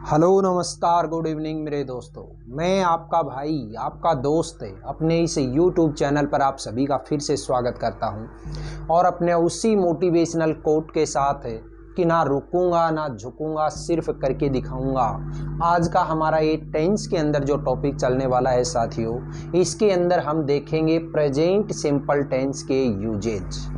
Hello नमस्कार good evening मेरे दोस्तों। मैं आपका भाई आपका दोस्त है अपने इस यूट्यूब चैनल पर आप सभी का फिर से स्वागत करता हूं और अपने उसी मोटिवेशनल कोट के साथ है कि ना रुकूंगा ना झुकूंगा, सिर्फ करके दिखाऊंगा। आज का हमारा ये टेंस के अंदर जो टॉपिक चलने वाला है साथियों, इसके अंदर हम देखेंगे प्रेजेंट सिंपल टेंस के यूजेज।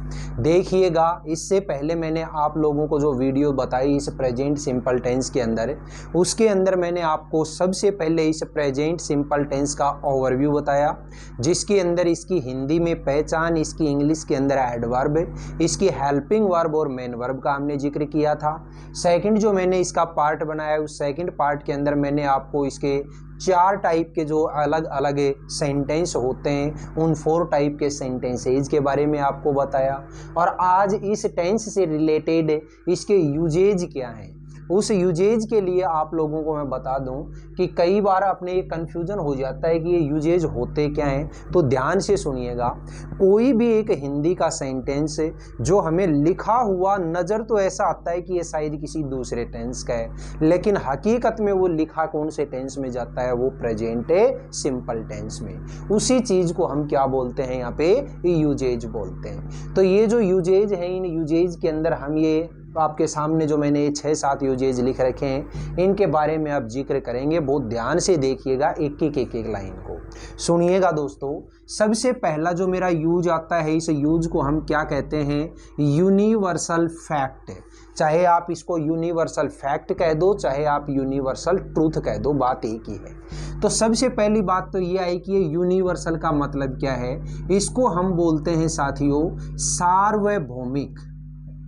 देखिएगा, इससे पहले मैंने आप लोगों को जो वीडियो बताई इस प्रेजेंट सिंपल टेंस के अंदर, उसके अंदर मैंने आपको सबसे पहले इस प्रेजेंट सिंपल टेंस का ओवरव्यू बताया, जिसके अंदर इसकी हिंदी में पहचान, इसकी इंग्लिश के अंदर एडवर्ब, इसकी हेल्पिंग वर्ब और मेन वर्ब का हमने जिक्र किया था। सेकंड जो मैंने इसका पार्ट बनाया, उस सेकंड पार्ट के अंदर मैंने आपको इसके 4 टाइप के जो अलग अलग सेंटेंस होते हैं, उन 4 टाइप के सेंटेंसेज के बारे में आपको बताया। और आज इस टेंस से रिलेटेड इसके यूजेज क्या हैं, उस यूजेज के लिए आप लोगों को मैं बता दूं कि कई बार अपने ये कन्फ्यूजन हो जाता है कि ये यूजेज होते क्या हैं। तो ध्यान से सुनिएगा, कोई भी एक हिंदी का सेंटेंस जो हमें लिखा हुआ नज़र तो ऐसा आता है कि ये शायद किसी दूसरे टेंस का है, लेकिन हकीकत में वो लिखा कौन से टेंस में जाता है, वो प्रेजेंट सिंपल टेंस में। उसी चीज़ को हम क्या बोलते हैं, यहाँ पे यूजेज बोलते हैं। तो ये जो यूजेज हैं, इन यूजेज के अंदर हम ये आपके सामने जो मैंने 6-7 यूजेज लिख रखे हैं, इनके बारे में अब जिक्र करेंगे। बहुत ध्यान से देखिएगा, एक एक लाइन को सुनिएगा दोस्तों। सबसे पहला जो मेरा यूज आता है, इस यूज को हम क्या कहते हैं, यूनिवर्सल फैक्ट। चाहे आप इसको यूनिवर्सल फैक्ट कह दो, चाहे आप यूनिवर्सल ट्रूथ कह दो, बात एक ही है। तो सबसे पहली बात तो यह है कि ये यूनिवर्सल का मतलब क्या है। इसको हम बोलते हैं साथियों सार्वभौमिक।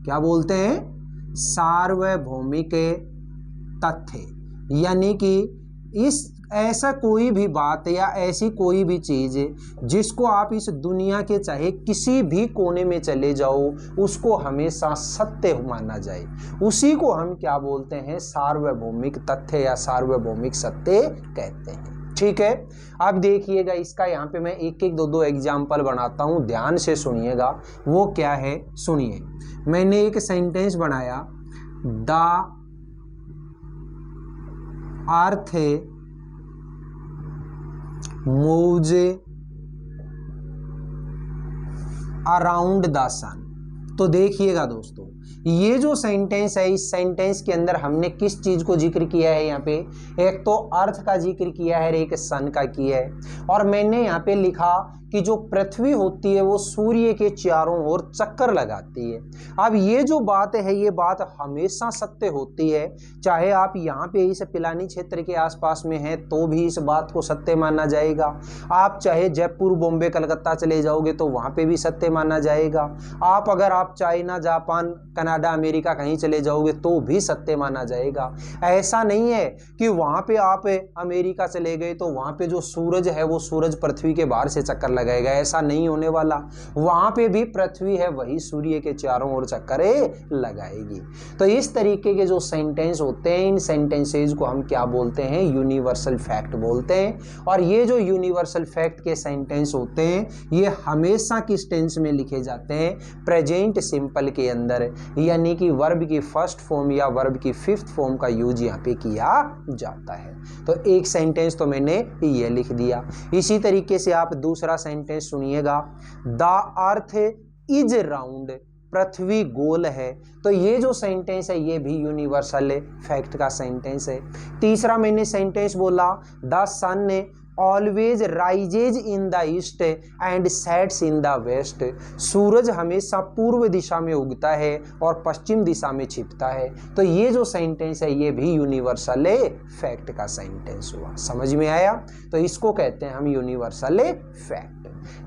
क्या बोलते हैं? सार्वभौमिक तथ्य। यानी कि इस ऐसा कोई भी बात या ऐसी कोई भी चीज़ जिसको आप इस दुनिया के चाहे किसी भी कोने में चले जाओ, उसको हमेशा सत्य माना जाए, उसी को हम क्या बोलते हैं, सार्वभौमिक तथ्य या सार्वभौमिक सत्य कहते हैं। ठीक है, अब देखिएगा इसका यहाँ पे मैं एक दो एग्जाम्पल बनाता हूँ, ध्यान से सुनिएगा। वो क्या है, सुनिए। मैंने एक सेंटेंस बनाया, the earth moves around the sun. तो देखिएगा दोस्तों, ये जो सेंटेंस है, इस सेंटेंस के अंदर हमने किस चीज को जिक्र किया है, यहाँ पे एक तो अर्थ का जिक्र किया है, एक सन का किया है। और मैंने यहाँ पे लिखा कि जो पृथ्वी होती है वो सूर्य के चारों ओर चक्कर लगाती है। अब ये जो बात है, ये बात हमेशा सत्य होती है। चाहे आप यहाँ पे इस पिलानी क्षेत्र के आसपास में हैं तो भी इस बात को सत्य माना जाएगा। आप चाहे जयपुर, बॉम्बे, कलकत्ता चले जाओगे तो वहाँ पे भी सत्य माना जाएगा। अगर आप चाइना, जापान, कनाडा, अमेरिका कहीं चले जाओगे तो भी सत्य माना जाएगा। ऐसा नहीं है कि वहाँ पे आप अमेरिका चले गए तो वहाँ पे जो सूरज है वो सूरज पृथ्वी के बाहर से चक्कर लगाएगा, ऐसा नहीं होने वाला। वहाँ पे भी पृथ्वी है, वही सूर्य के चारों ओर चक्कर लगाएगी। तो इस तरीके के जो सेंटेंस होते हैं, इन सेंटेंसेज को हम क्या बोलते हैं, यूनिवर्सल फैक्ट बोलते हैं। और ये जो यूनिवर्सल फैक्ट के सेंटेंस होते हैं, ये हमेशा किस टेंस में लिखे जाते हैं, प्रेजेंट सिंपल के अंदर, यानी कि वर्ब की फर्स्ट फॉर्म या वर्ब की 5th फॉर्म का यूज यहाँ पे किया जाता है। तो एक सेंटेंस तो मैंने ये लिख दिया। इसी तरीके से आप दूसरा सेंटेंस सुनिएगा, द अर्थ इज राउंड, पृथ्वी गोल है। तो ये जो सेंटेंस है ये भी यूनिवर्सल फैक्ट का सेंटेंस है। तीसरा मैंने सेंटेंस बोला, the sun always rises in the east and sets in the west. सूरज हमेशा पूर्व दिशा में उगता है और पश्चिम दिशा में छिपता है। तो ये जो सेंटेंस है ये भी यूनिवर्सल फैक्ट का सेंटेंस हुआ। समझ में आया? तो इसको कहते हैं हम यूनिवर्सल फैक्ट।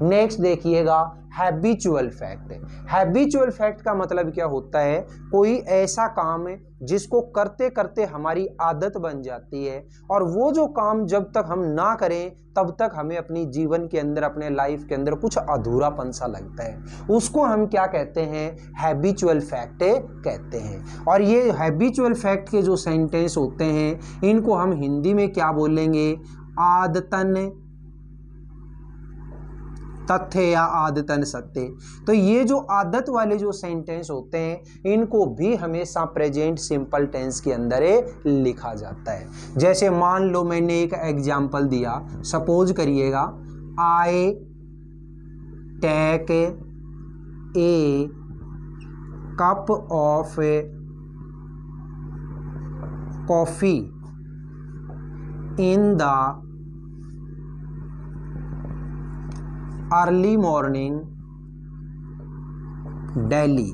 नेक्स्ट देखिएगा, हैबिचुअल फैक्ट। हैबिचुअल फैक्ट का मतलब क्या होता है, कोई ऐसा काम है जिसको करते करते हमारी आदत बन जाती है, और वो जो काम जब तक हम ना करें तब तक हमें अपनी जीवन के अंदर, अपने लाइफ के अंदर कुछ अधूरापन सा लगता है, उसको हम क्या कहते हैं, हैबिचुअल फैक्ट कहते हैं। और ये हैबिचुअल फैक्ट के जो सेंटेंस होते हैं, इनको हम हिंदी में क्या बोलेंगे, आदतन तथ्य या आदतन सत्य। तो ये जो आदत वाले जो सेंटेंस होते हैं इनको भी हमेशा प्रेजेंट सिंपल टेंस के अंदर लिखा जाता है। जैसे मान लो मैंने एक एग्जाम्पल दिया, सपोज करिएगा I take a cup of coffee in the early morning Delhi.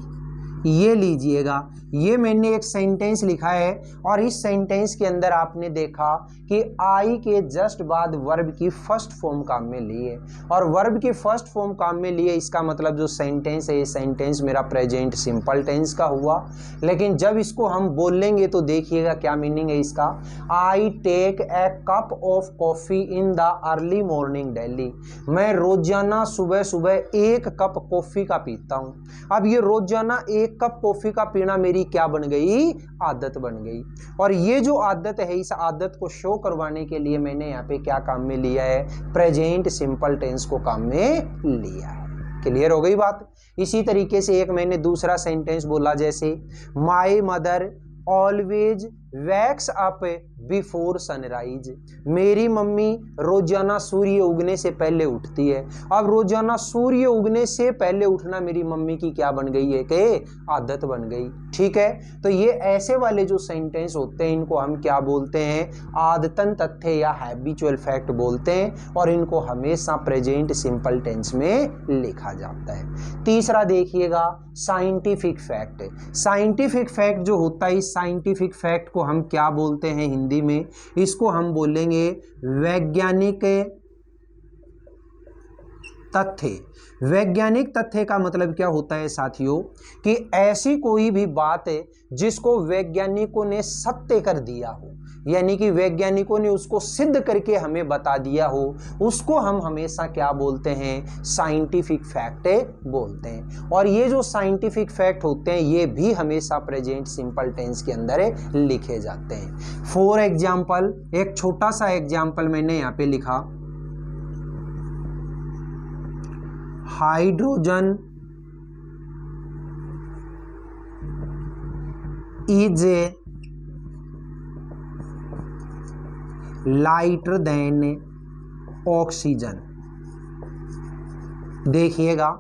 ये लीजिएगा, ये मैंने एक सेंटेंस लिखा है और इस सेंटेंस के अंदर आपने देखा कि आई के जस्ट बाद वर्ब की फर्स्ट फॉर्म काम में ली है और वर्ब की फर्स्ट फॉर्म काम में लिए, इसका मतलब जो सेंटेंस है ये सेंटेंस मेरा प्रेजेंट सिंपल टेंस का हुआ। लेकिन जब इसको हम बोलेंगे तो देखिएगा क्या मीनिंग है इसका। I take a cup of coffee in the early morning Delhi. मैं रोजाना सुबह सुबह एक कप कॉफ़ी का पीता हूँ। अब ये रोजाना एक कप कॉफ़ी का पीना मेरी क्या बन गई, आदत बन गई। और ये जो आदत है इस आदत को शो करवाने के लिए मैंने यहाँ पे क्या काम में लिया है, प्रेजेंट सिंपल टेंस को काम में लिया है। क्लियर हो गई बात। इसी तरीके से एक मैंने दूसरा सेंटेंस बोला, जैसे my mother always wax up before sunrise. मेरी मम्मी रोजाना सूर्य उगने से पहले उठती है। अब रोजाना सूर्य उगने से पहले उठना मेरी मम्मी की क्या बन गई है कि आदत बन गई। ठीक है, तो ये ऐसे वाले जो सेंटेंस होते हैं इनको हम क्या बोलते हैं, आदतन तथ्य या हैबिचुअल फैक्ट बोलते हैं और इनको हमेशा प्रेजेंट सिंपल टेंस में लिखा जाता है। तीसरा देखिएगा साइंटिफिक फैक्ट। साइंटिफिक फैक्ट जो होता है, इस साइंटिफिक फैक्ट को हम क्या बोलते हैं हिंदी में, इसको हम बोलेंगे वैज्ञानिक तथ्य। वैज्ञानिक तथ्य का मतलब क्या होता है साथियों, कि ऐसी कोई भी बात है जिसको वैज्ञानिकों ने सत्य कर दिया हो, यानी कि वैज्ञानिकों ने उसको सिद्ध करके हमें बता दिया हो, उसको हम हमेशा क्या बोलते हैं, साइंटिफिक फैक्ट बोलते हैं। और ये जो साइंटिफिक फैक्ट होते हैं ये भी हमेशा प्रेजेंट सिंपल टेंस के अंदर लिखे जाते हैं। फॉर एग्जाम्पल, एक छोटा सा एग्जाम्पल मैंने यहाँ पे लिखा, hydrogen is lighter than oxygen. देखिएगा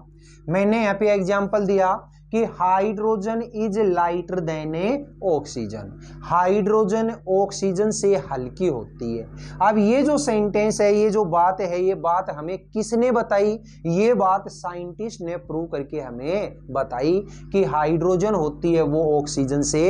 मैंने यहाँ पे एग्जाम्पल दिया कि hydrogen is lighter than oxygen. Hydrogen oxygen से हल्की होती है। अब ये जो सेंटेंस है, ये जो बात है, ये बात हमें किसने बताई, ये बात साइंटिस्ट ने प्रूव करके हमें बताई कि हाइड्रोजन होती है वो ऑक्सीजन से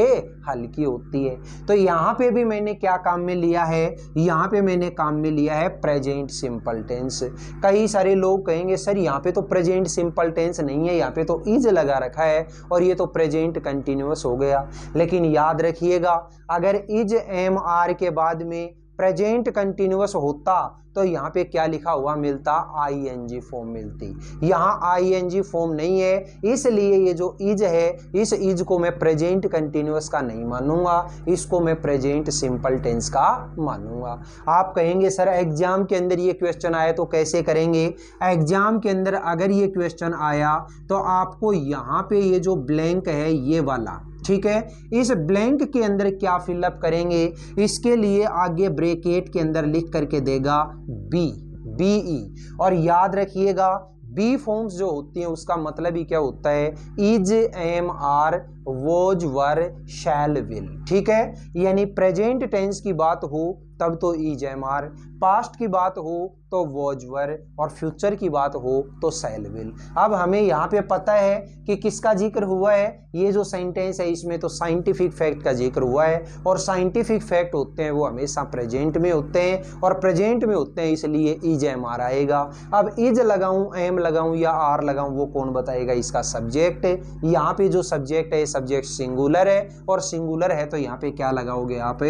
हल्की होती है। तो यहाँ पे भी मैंने क्या काम में लिया है, यहाँ पे मैंने काम में लिया है प्रेजेंट सिंपल टेंस। कई सारे लोग कहेंगे सर यहाँ पे तो प्रेजेंट सिंपल टेंस नहीं है, यहाँ पे तो इज लगा रखा है और ये तो प्रेजेंट कंटिन्यूअस हो गया। लेकिन याद रखिएगा, अगर इज एम आर के बाद में प्रेजेंट कंटिन्यूअस होता तो यहाँ पे क्या लिखा हुआ मिलता, आईएनजी फॉर्म मिलती। यहाँ आईएनजी फॉर्म नहीं है, इसलिए ये जो इज है, इस इज को मैं प्रेजेंट कंटिन्यूअस का नहीं मानूंगा, इसको मैं प्रेजेंट सिंपल टेंस का मानूंगा। आप कहेंगे सर एग्जाम के अंदर ये क्वेश्चन आया तो कैसे करेंगे। एग्जाम के अंदर अगर ये क्वेश्चन आया तो आपको यहाँ पे ये जो ब्लैंक है ये वाला, ठीक है, इस ब्लैंक के अंदर क्या फिलअप करेंगे, इसके लिए आगे ब्रैकेट के अंदर लिख करके देगा बीई। और याद रखिएगा बी फॉर्म्स जो होती हैं उसका मतलब ही क्या होता है, is am are was were shall will. ठीक है, यानी प्रेजेंट टेंस की बात हो तब तो इज एम आर, पास्ट की बात हो तो वॉज वर और फ्यूचर की बात हो तो शैल विल। अब हमें यहाँ पे पता है कि किसका जिक्र हुआ है, ये जो सेंटेंस है इसमें तो साइंटिफिक फैक्ट का जिक्र हुआ है और साइंटिफिक फैक्ट होते हैं वो हमेशा प्रेजेंट में होते हैं और प्रेजेंट में होते हैं इसलिए इज एम आर आएगा। अब इज लगाऊं, एम लगाऊं या आर लगाऊं वो कौन बताएगा, इसका सब्जेक्ट है। यहाँ पे जो सब्जेक्ट है सब्जेक्ट सिंगुलर है और सिंगुलर है तो यहाँ पे क्या लगाओगे आप,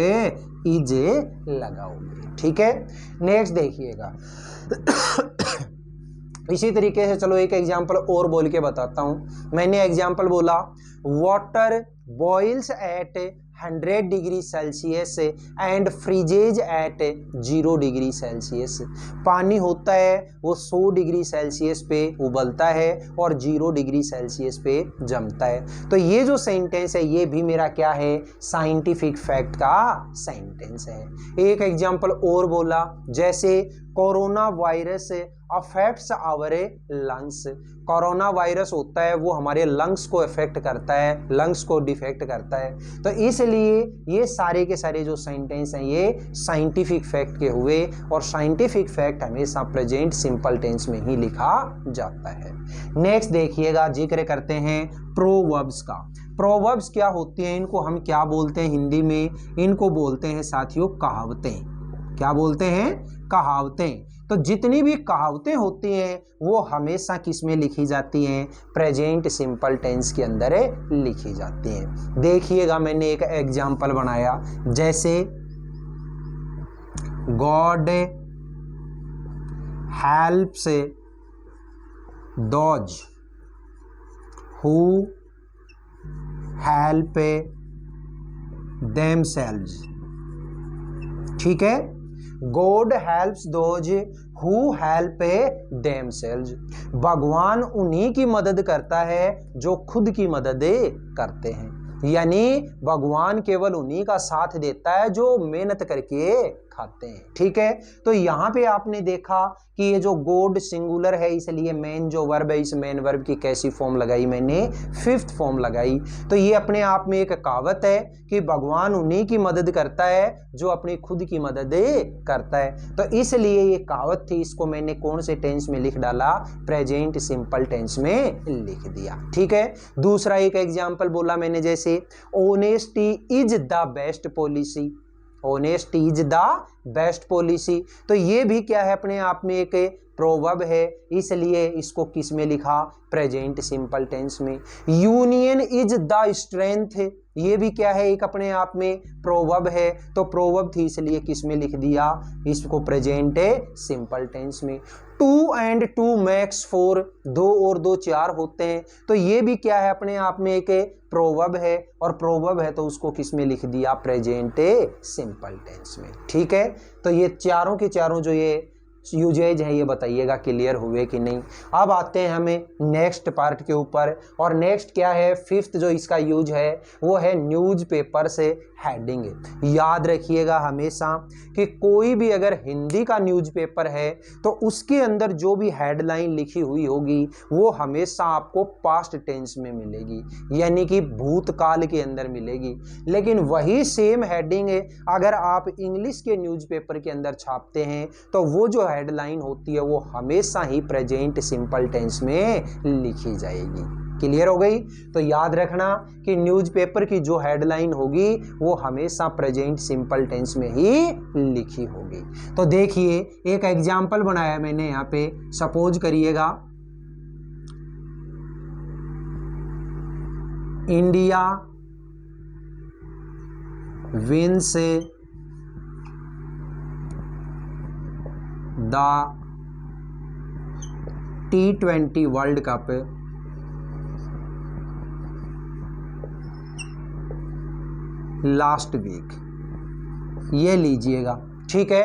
इज लगाओगे। ठीक है, नेक्स्ट देखिएगा इसी तरीके से चलो एक एग्जांपल और बोल के बताता हूं। मैंने एग्जांपल बोला, water boils at 100 degree Celsius and freezes at 0 degree Celsius. पानी होता है वो 100 डिग्री सेल्सियस पे उबलता है और 0 डिग्री सेल्सियस पे जमता है। तो ये जो सेंटेंस है ये भी मेरा क्या है, साइंटिफिक फैक्ट का सेंटेंस है। एक एग्जांपल और बोला, जैसे corona virus affects our lungs. Corona virus होता है वो हमारे लंग्स को अफेक्ट करता है, लंग्स को डिफेक्ट करता है। तो इसलिए ये सारे के सारे जो सेंटेंस हैं ये साइंटिफिक फैक्ट के हुए, और साइंटिफिक फैक्ट हमेशा प्रेजेंट सिंपल टेंस में ही लिखा जाता है। नेक्स्ट देखिएगा, जिक्र करते हैं प्रोवर्ब्स का। प्रोवर्ब्स क्या होती हैं, इनको हम क्या बोलते हैं हिंदी में, इनको बोलते हैं साथियों कहावतें। क्या बोलते हैं, कहावतें। तो जितनी भी कहावतें होती हैं वो हमेशा किस में लिखी जाती हैं, प्रेजेंट सिंपल टेंस के अंदर लिखी जाती हैं। देखिएगा मैंने एक एग्जाम्पल बनाया, जैसे God helps those who help themselves. ठीक है, God helps those who help themselves. भगवान उन्हीं की मदद करता है जो खुद की मदद करते हैं, यानी भगवान केवल उन्हीं का साथ देता है जो मेहनत करके खाते हैं। ठीक है, तो यहाँ पे आपने देखा कि ये जो गॉड सिंगुलर है इसलिए मेन जो वर्ब है, इस मेन वर्ब की कैसी फॉर्म लगाई मैंने, फिफ्थ फॉर्म लगाई। तो ये अपने आप में एक कहावत है कि भगवान उन्हीं की मदद करता है जो अपनी खुद की मदद करता है। तो इसलिए ये कहावत थी, इसको मैंने कौन से टेंस में लिख डाला, प्रेजेंट सिंपल टेंस में लिख दिया। ठीक है, दूसरा एक एग्जाम्पल बोला मैंने, जैसे honesty is the best policy. Honesty is the best policy. तो ये भी क्या है, अपने आप में एक प्रोवर्ब है, इसलिए इसको किस में लिखा, प्रेजेंट सिंपल टेंस में। यूनियन इज द स्ट्रेंथ, ये भी क्या है, एक अपने आप में प्रोवर्ब है। तो प्रोवर्ब थी इसलिए किस में लिख दिया, इसको प्रेजेंट सिंपल टेंस में। 2 and 2 makes 4, 2 और 2 4 होते हैं। तो ये भी क्या है, अपने आप में एक प्रोवर्ब है, और प्रोवर्ब है तो उसको किस में लिख दिया, प्रेजेंट सिंपल टेंस में। ठीक है, तो ये चारों के चारों जो ये यूजेज है ये बताइएगा क्लियर हुए कि नहीं। अब आते हैं हमें नेक्स्ट पार्ट के ऊपर, और नेक्स्ट क्या है, फिफ्थ जो इसका यूज है वो है न्यूज़पेपर से हेडिंग। याद रखिएगा हमेशा कि कोई भी अगर हिंदी का न्यूज़पेपर है तो उसके अंदर जो भी हेडलाइन लिखी हुई होगी वो हमेशा आपको पास्ट टेंस में मिलेगी, यानी कि भूतकाल के अंदर मिलेगी। लेकिन वही सेम हेडिंग अगर आप इंग्लिश के न्यूज़पेपर के अंदर छापते हैं तो वो जो हेडलाइन होती है वो हमेशा ही प्रेजेंट सिंपल टेंस में लिखी जाएगी। क्लियर हो गई। तो याद रखना कि न्यूज़पेपर की जो हेडलाइन होगी वो हमेशा प्रेजेंट सिंपल टेंस में ही लिखी होगी। तो देखिए एक एग्जाम्पल बनाया मैंने यहाँ पे, सपोज करिएगा India wins the T20 world cup last week. ये लीजिएगा, ठीक है,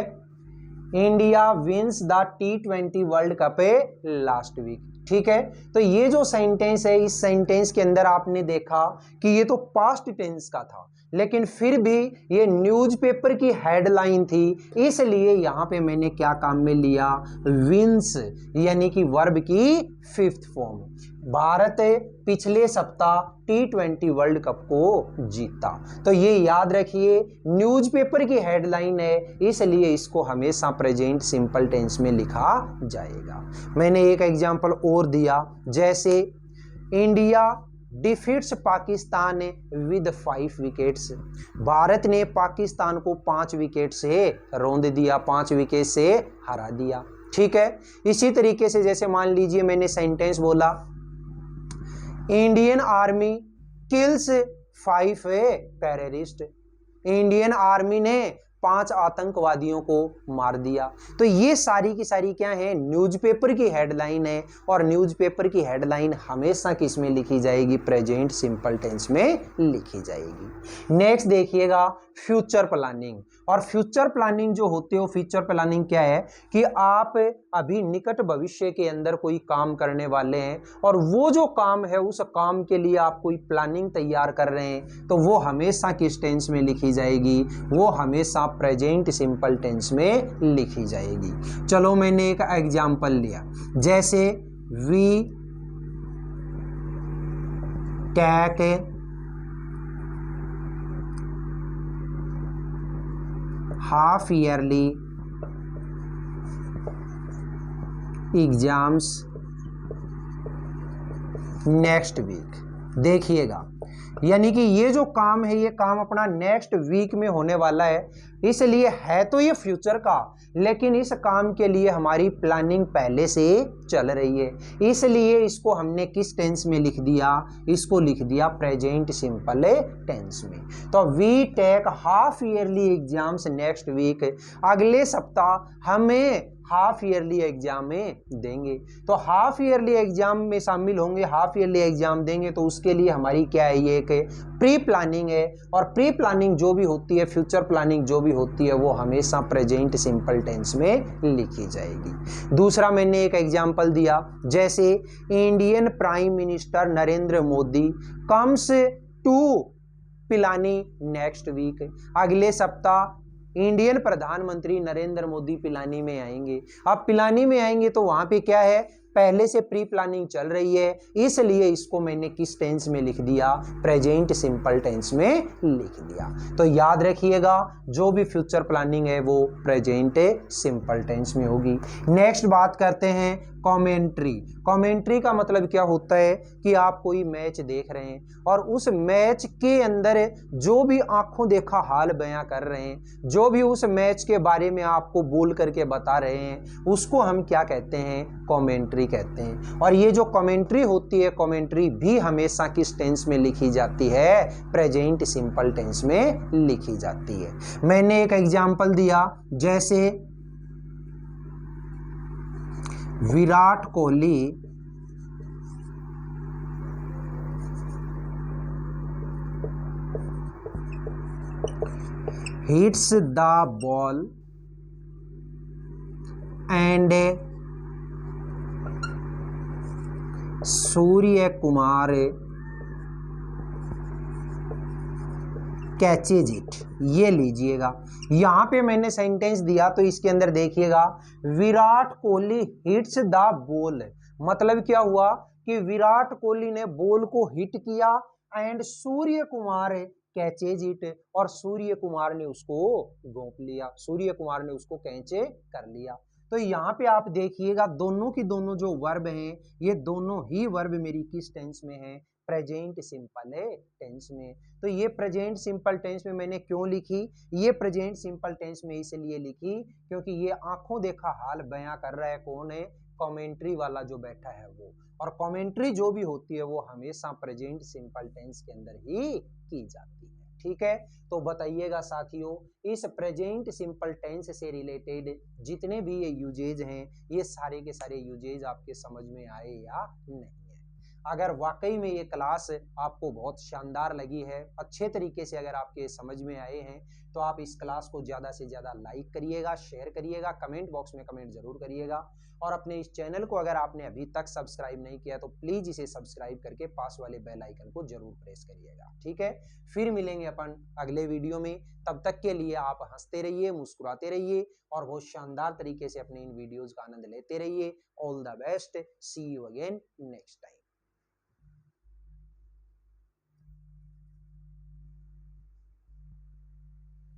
India wins the T20 world cup last week. ठीक है, तो ये जो सेंटेंस है, इस सेंटेंस के अंदर आपने देखा कि ये तो पास्ट टेंस का था, लेकिन फिर भी ये न्यूज़पेपर की हेडलाइन थी, इसलिए यहाँ पे मैंने क्या काम में लिया, विंस, यानी कि वर्ब की फिफ्थ फॉर्म। भारत पिछले सप्ताह T20 वर्ल्ड कप को जीता। तो ये याद रखिए न्यूज़पेपर की हेडलाइन है, इसलिए इसको हमेशा प्रेजेंट सिंपल टेंस में लिखा जाएगा। मैंने एक एग्जांपल और दिया, जैसे India defeats Pakistan with 5 wickets. Bharat ने पाकिस्तान को 5 विकेट से रौंद दिया, 5 विकेट से हरा दिया। ठीक है, इसी तरीके से जैसे मान लीजिए मैंने सेंटेंस बोला, Indian army kills 5 terrorist. Indian army ने 5 आतंकवादियों को मार दिया। तो ये सारी की सारी क्या है, न्यूज़पेपर की हेडलाइन है, और न्यूज़पेपर की हेडलाइन हमेशा किस में लिखी जाएगी, प्रेजेंट सिंपल टेंस में लिखी जाएगी। नेक्स्ट देखिएगा फ्यूचर प्लानिंग। और फ्यूचर प्लानिंग जो होते हो, फ्यूचर प्लानिंग क्या है कि आप अभी निकट भविष्य के अंदर कोई काम करने वाले हैं, और वो जो काम है उस काम के लिए आप कोई प्लानिंग तैयार कर रहे हैं, तो वो हमेशा किस टेंस में लिखी जाएगी, वो हमेशा प्रेजेंट सिंपल टेंस में लिखी जाएगी। चलो मैंने एक एग्जांपल लिया, जैसे we take half yearly exams next week. देखिएगा, यानी कि ये जो काम है, ये काम अपना नेक्स्ट वीक में होने वाला है, इसलिए है तो ये फ्यूचर का, लेकिन इस काम के लिए हमारी प्लानिंग पहले से चल रही है, इसलिए इसको हमने किस टेंस में लिख दिया, इसको लिख दिया प्रेजेंट सिंपल टेंस में। तो we take half yearly exams next week, अगले सप्ताह हमें हाफ ईयरली एग्जाम में देंगे। तो हाफ ईयरली एग्जाम में शामिल होंगे, हाफ ईयरली एग्जाम देंगे, तो उसके लिए हमारी क्या है, ये एक प्री प्लानिंग है, और प्री प्लानिंग जो भी होती है, फ्यूचर प्लानिंग जो भी होती है, वो हमेशा प्रेजेंट सिंपल टेंस में लिखी जाएगी। दूसरा मैंने एक एग्जांपल दिया, जैसे Indian prime minister Narendra Modi comes to Pilani next week, अगले सप्ताह इंडियन प्रधानमंत्री नरेंद्र मोदी पिलानी में आएंगे। अब पिलानी में आएंगे तो वहां पे क्या है, पहले से प्री प्लानिंग चल रही है, इसलिए इसको मैंने किस टेंस में लिख दिया, प्रेजेंट सिंपल टेंस में लिख दिया। तो याद रखिएगा, जो भी फ्यूचर प्लानिंग है वो प्रेजेंट सिंपल टेंस में होगी। नेक्स्ट बात करते हैं कमेंट्री। कमेंट्री का मतलब क्या होता है कि आप कोई मैच देख रहे हैं, और उस मैच के अंदर जो भी आंखों देखा हाल बयां कर रहे हैं, जो भी उस मैच के बारे में आपको बोल करके बता रहे हैं, उसको हम क्या कहते हैं, कमेंट्री कहते हैं। और ये जो कमेंट्री होती है, कमेंट्री भी हमेशा किस टेंस में लिखी जाती है, प्रेजेंट सिंपल टेंस में लिखी जाती है। मैंने एक एग्जांपल दिया, जैसे Virat Kohli hits the ball and Surya Kumar catches it. ये लीजिएगा, यहां पे मैंने सेंटेंस दिया, तो इसके अंदर देखिएगा, Virat Kohli hits the ball, मतलब क्या हुआ कि विराट कोहली ने बॉल को हिट किया, and Surya Kumar catches it, और सूर्य कुमार ने उसको गोप लिया, सूर्य कुमार ने उसको कैचे कर लिया। तो यहाँ पे आप देखिएगा, दोनों की दोनों जो वर्ब हैं, ये दोनों ही वर्ब मेरी किस टेंस में है, प्रेजेंट सिंपल टेंस में। तो ये प्रेजेंट सिंपल टेंस में मैंने क्यों लिखी, ये प्रेजेंट सिंपल टेंस में इसलिए लिखी क्योंकि ये आंखों देखा हाल बयां कर रहा है, कौन है, कमेंट्री वाला जो बैठा है वो, और कमेंट्री जो भी होती है वो हमेशा प्रेजेंट सिंपल टेंस के अंदर ही की जाती है। ठीक है, तो बताइएगा साथियों, इस प्रेजेंट सिंपल टेंस से रिलेटेड जितने भी ये यूजेज हैं, ये सारे के सारे यूजेज आपके समझ में आए या नहीं है। अगर वाकई में ये क्लास आपको बहुत शानदार लगी है, अच्छे तरीके से अगर आपके समझ में आए हैं, तो आप इस क्लास को ज़्यादा से ज़्यादा लाइक करिएगा, शेयर करिएगा, कमेंट बॉक्स में कमेंट जरूर करिएगा, और अपने इस चैनल को अगर आपने अभी तक सब्सक्राइब नहीं किया तो प्लीज़ इसे सब्सक्राइब करके पास वाले बेल आइकन को जरूर प्रेस करिएगा। ठीक है, फिर मिलेंगे अपन अगले वीडियो में, तब तक के लिए आप हंसते रहिए, मुस्कुराते रहिए, और बहुत शानदार तरीके से अपने इन वीडियोज़ का आनंद लेते रहिए। All the best, see you again next time.